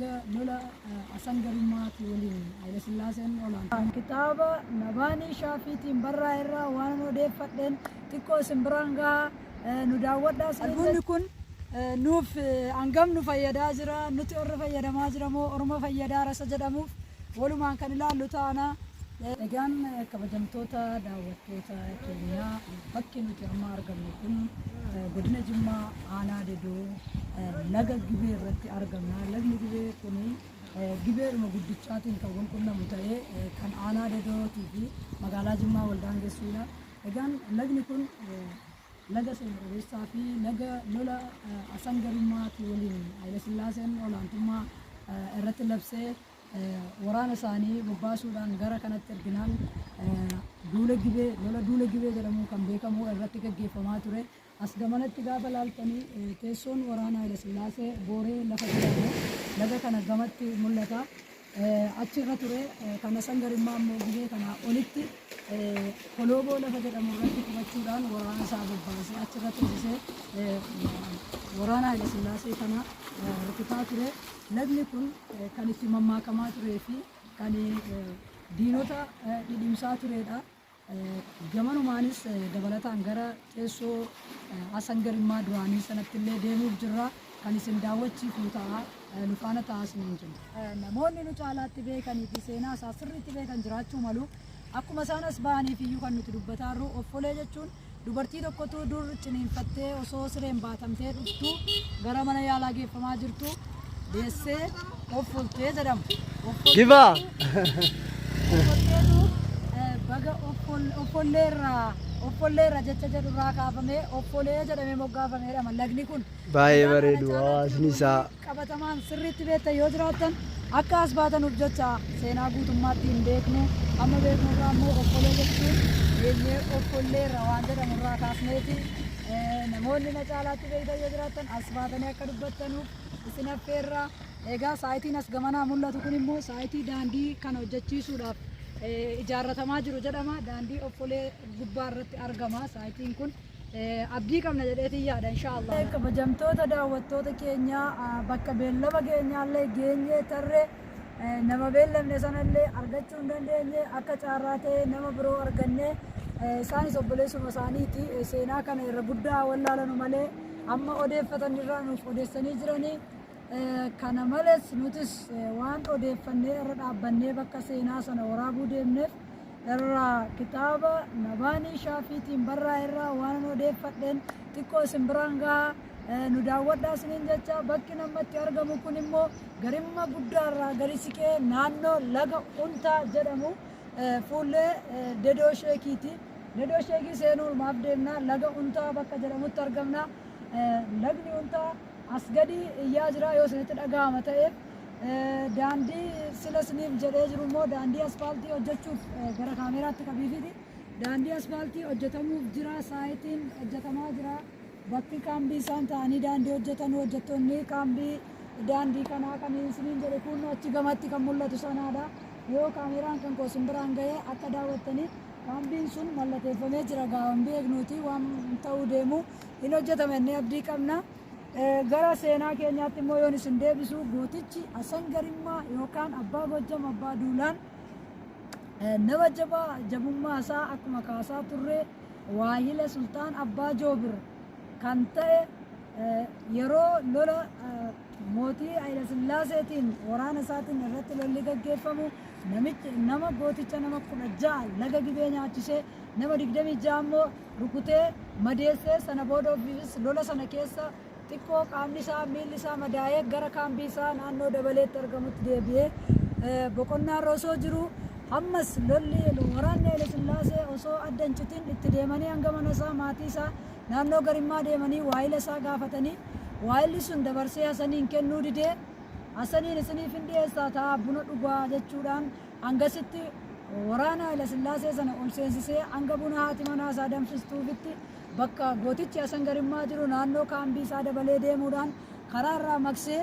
naga lola asangarimmaati waliin Haile Sillaaseen olaanaa. Kitaaba Nabaanii Shaafiitiin barraa'e waan odeeffadheen xiqqoo simbiraan gahaa nu daawwadhaa. Albuunni kun nuuf hangam nu fayyadaa jira, nuti orra fayyadamaa jira moo orma fayyadaa rasa jedhamuuf walumaan kan ilaallu taana. Egaan kabajamtoota daawwattoota keenyaa bakki nuti amma argamnu kun godina Jimmaa aanaa Dedoo laga Gibee irratti argamna. Lagni Gibee kun Gibeeruma guddichaatiin kan qunnamu ta'ee kan aanaa Dedootii fi magaalaa Jimmaa wal daangessuudha. Egaan lagni kun laga seenaa fi laga lola asangarimmaati waliin Haile Sillaaseen olaantummaa irratti labsee waraana isaanii bobbaasuudhaan gara kanatti erginaan lola duula Gibee jedhamu kan beekamu irratti gaggeeffamaa ture. As gamanatti gaafa laaltanii teessoon waraana Haile Sillaasee booree lafa jedhamu laga kana gamatti mul'ata. Achirra ture kan asangarimmaa immoo Gibee kana olitti Kolooboo lafa jedhamu irratti qubachuudhaan waraana isaa bobbaasee achirra teessisee waraana Haile Sillaasee kana rukutaa ture. Lagni kun kan itti mammaakamaa turee fi kan diinota dhidhimsaa turedha. Gamanumaanis dabalataan gara teessoo asangarimmaa duraanii sanatti illee deemuuf jirra. Kan isin daawwachiifnu ta'a nu faana taasisanii jiru. Namoonni nu caalaatti beekanii fi seenaa isaa sirriitti beekan jiraachuu malu. Akkuma isaan as bahaniif iyyuu kan nuti dubbataa jirru offolee jechuun dubartii tokkotu dur ciniinfattee osoo sireen baatamtee dhuftu gara mana yaalaa geeffamaa jirtu deessee offoltee jedhamu. Gibaa! Offolteetu baga offolleerra jecha jedhurraa kaafamee offolee jedhamee moggaafameedha. Lagni kun baay'ee bareedu hawaasni isaa qabatamaan sirriitti beektan yoo jiraattan akka as baatanuuf jecha seenaa guutummaatti hin beeknu. Amma beeknu irraa immoo offolee jechuun eenyee offolleerra waan jedhamurraa kaasneeti. Namoonni na caalaatti beektan yoo jiraattan as baatanii akka dubbattanuuf isin affeerra. Egaa saayitiin as gamanaa mul'atu kun immoo saayitii daandii kana hojjechiisuudhaaf ijaarratamaa jiru jedhama. Daandii offolee gubbaa irratti argama saayitiin kun. Abdii qabna jedheetiin yaada inshaallah. Kabajamtoota daawwattoota keenyaa bakka beellama keenyaallee geenyee tarree nama beellamne sanallee argachuu hin dandeenye akka caarraa ta'e nama biroo arganne isaanis obboleessuma isaaniiti. Seenaa kana irra guddaa wallaalanu malee amma odeeffatan irraa nuuf odeessanii jiranii. Kana malees nutis waan odeeffannee irra dhaabbannee bakka seenaa sana waraabuu deemneef irraa kitaaba Nabaanii Shaafiitiin barraa'e irraa waan odeeffadheen xiqqoo isin biraan gahaa nu daawwadhaa isiniin jecha. Bakki namatti argamu kun immoo garimma guddaarraa gadi siqee naannoo laga Untaa jedhamu fuullee Dedoo Sheekiiti. Dedoo Sheekii seenuudhaaf deemna. Laga Untaa bakka jedhamutti argamna. Lagni Untaa as gadi iyyaa jira yoo isinitti dhagahama ta'eef daandii sila isiniif jedhee jiru immoo daandii asfaaltii hojjechuuf gara kaameraatti qabiifiti. Daandii asfaaltii hojjetamuuf jira. Saayitiin hojjetamaa jira. Bakki kaambii isaan ta'anii daandii hojjetan hojjettoonni kaambii daandii kanaa kan isiniin jedhe kun achi gamatti kan mul'atu sanaadha. Yoo kaameraan kan koo isin biraan ga'ee akka daawwattaniif kaambiin sun mallatteeffamee jira. Gaawwan beeknuuti waan ta'uu deemu hin hojjetame inni abdii qabna. Gara seenaa keenyaatti immoo yoon isin deebisu gootichi asangarimmaa yookaan abbaa Gojjam abbaa Duulaan nama jabaa jabummaa isaa akkuma kaasaa turre Waahila Sultaan Abbaa Joobir kan ta'e yeroo lola mootii Haile Sillaaseetiin waraana isaatiin irratti lolli gaggeeffamu nama gooticha nama 16 laga Gibee nyaachisee nama 26 immoo rukutee madeessee sana booda ofiis lola sana keessa xiqqoo qaamni isaa miilli isaa madaa'ee gara kaambii isaa naannoo dabaleetti argamutti deebi'ee boqonnaa irra osoo jiru ammas lolli waraanni Haile Sillaasee osoo adda hin citin itti deemanii hanga mana isaa maatii isaa naannoo garimmaa deemanii waa'ila isaa gaafatanii waa'illi sun dabarsee Hasaniin kennuu didee Hasaniin isiniif hin dhiyeessaa ta'a buna dhugaa jechuudhaan hangasitti waraana Haile Sillaasee sana ol seensisee hanga buna haati manaa isaa danfistuufitti bakka gootichi asangarimmaa jiru naannoo kaambii isaa dabalee deemuudhaan karaa irraa maksee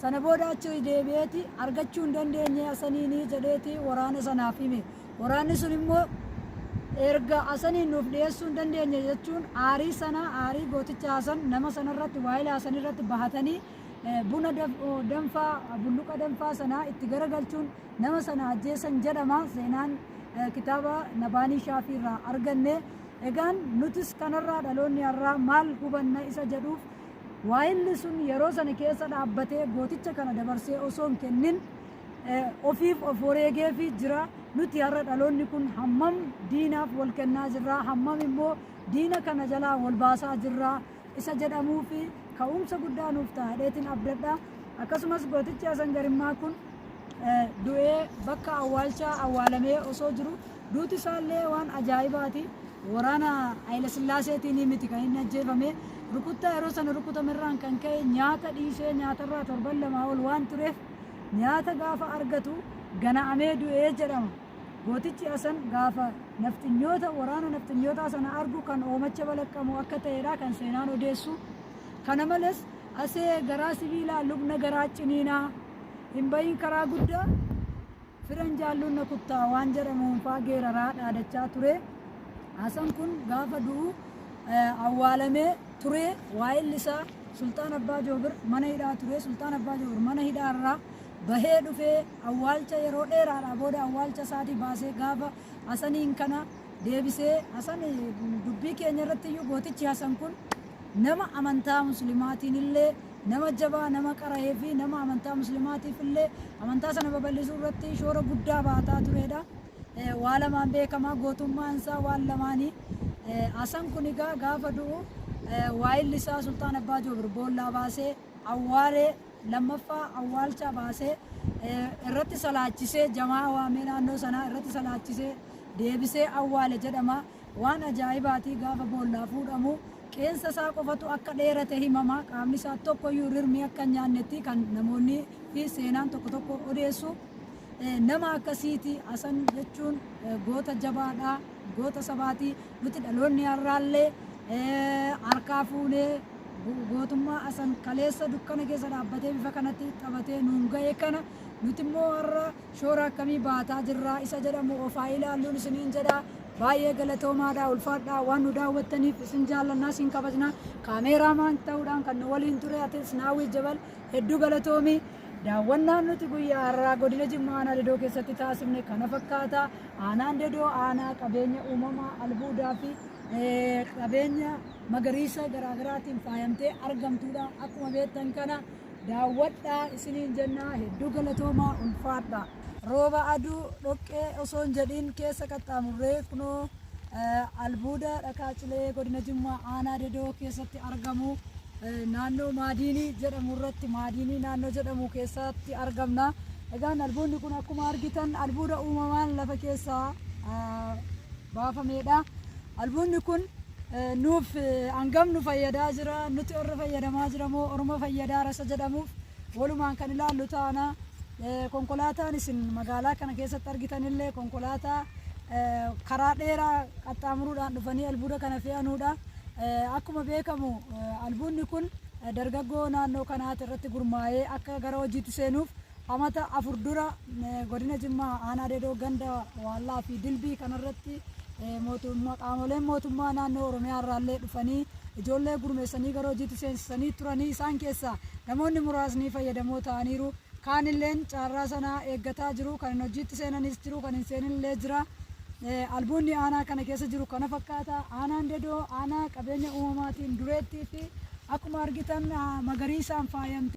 sana booda achi deebi'eeti argachuu hin dandeenye Hasaniinii jedheeti waraana sanaaf hime. Waraanni sun immoo erga Hasaniin nuuf dhiyeessuu hin dandeenye jechuun aarii sana aarii gooticha Hasan nama sanarratti waa'ila Hasan irratti bahatanii buna danfaa bulluqa danfaa sanaa itti garagalchuun nama sana ajjeesan jedhama seenaan kitaaba Nabaanii Shaafii irraa arganne. Egaan nutis kanarraa dhaloonni har'aa maal hubanna isa jedhuuf waa'illi sun yeroo sana keessa dhaabbatee gooticha kana dabarsee osoo hin kennin ofiif of wareegeefii jira. Nuti har'a dhaloonni kun hammam diinaaf wal kennaa jirra, hammam immoo diina kana jalaa wal baasaa jirra isa jedhamuu fi ka'umsa guddaa nuuf ta'eetiin abdadha. Akkasumas gootichi Hasan Garimmaa kun du'ee bakka awwaalchaa awwaalamee osoo jiru duuti isaallee waan ajaa'ibaati. Waraana Hayila Sillaaseetiin miti kan inni ajjeefame. Rukuttaa yeroo sana rukutamerraan kan ka'e nyaata dhiisee nyaatarraa torban lamaa ol waan tureef nyaata gaafa argatu gana'amee du'ee jedhama. Gootichi Hasan gaafa nafxinyoota waraana nafxinyoota sana argu kan oomacha balaqqamu akka ta'edha kan seenaan odeessu. Kana malees asee garaa sibiilaa lubna garaa ciniinaa hin bahin karaa guddaa firan jaalluun na kuttaa waan jedhamuun faa geeraraa dhaadachaa ture. Hasan kun gaafa du'u awwaalamee ture. Waa'illi isaa Sultaan Abbaa Joobir mana hidhaa ture. Sultaan Abbaa Joobir mana hidhaa irraa bahee dhufee awwaalcha yeroo dheeraadhaa booda awwaalcha isaatii baasee gaafa Hasaniin kana deebisee Hasan dubbii keenya irratti iyyuu gootichi Hasan kun nama amantaa muslimaatiin illee nama jabaa nama qara'ee fi nama amantaa muslimaatiif illee amantaa sana babal'isuu irratti shoora guddaa baataa turedha. Waa lamaan beekamaa gootummaan isaa waan lamaanii. Hasan kun egaa gaafa du'u waa'illi isaa Sultaan Abbaa Joobir boollaa baasee awwaalee lammaffaa awwaalcha baasee irratti salaachisee jamaa waamee naannoo sanaa irratti salaachisee deebisee awwaale jedhama. Waan ajaa'ibaati gaafa boollaa fuudhamu qeensa isaa qofatu akka dheerate himama. Qaamni isaa tokkoyyuu rirmii akka hin nyaannetti kan namoonni fi seenaan tokko tokko odeessu. Nama akkasiiti Hasan jechuun goota jabaadha, goota sabaati. Nuti dhaloonni har'aallee harkaa fuunee gootummaa Hasan kaleessa dukkana keessa dhaabbatee bifa kanatti taphatee nuun ga'e kana nuti immoo har'a shoora akkamii baataa jirra isa jedhamu ofaa ilaalluun isiniin jedha. Baay'ee galatoomaadha, ulfaadha waan nu daawwattaniif isin jaallannaa isin kabajna. Kaameeraamaan ta'uudhaan kan nu waliin ture atis Naawwii Jabal hedduu galatoomi. Daawwannaan nuti guyyaa har'aa godina Jimmaa Aanaa Dedoo keessatti taasifne kana fakkaata. Aanaan Dedoo aanaa qabeenya uumamaa albuudaa fi qabeenya magariisa garaagaraatiin faayamtee argamtuudha. Akkuma beektan kana daawwadhaa isiniin jennaa hedduu galatoomaa ulfaadha. Rooba aduu dhoqqee osoo hin jedhiin keessa qaxxaamurree kunoo albuuda Dhakaacilee godina Jimmaa Aanaa Dedoo keessatti argamu naannoo Maadiinii jedhamu irratti Maadiinii naannoo jedhamu keessatti argamna. Egaan albuudni kun akkuma argitan albuuda uumamaan lafa keessaa baafamedha. Albuudni kun nuuf hangam nu fayyadaa jira, nuti orra fayyadamaa jira moo orma fayyadaa rasa jedhamuuf walumaan kan ilaallu taana. Konkolaataan isin magaalaa kana keessatti argitanillee konkolaataa karaa dheeraa qaxxaamuruudhaan dhufanii albuuda kana fe'anuudha. Akkuma beekamu albuudni kun dargaggoo naannoo kanaati irratti gurmaa'ee akka gara hojiitti seenuuf amata 4 dura godina Jimmaa Aanaa Dedoo ganda Waallaa fi Dilbii kanarratti qaamoleen mootummaa naannoo Oromiyaa irraallee dhufanii ijoollee gurmeessanii gara hojiitti seensisanii turanii isaan keessaa namoonni muraasni fayyadamoo ta'aniiru. Kaanilleen caarraa sanaa eeggataa jiru, kan hojiitti seenanis jiru, kan hin seenillee jira. Albuudni aanaa kana keessa jiru kana fakkaata. Aanaan Dedoo aanaa qabeenya uumamaatiin dureettii fi akkuma argitan magariisaan faayamte.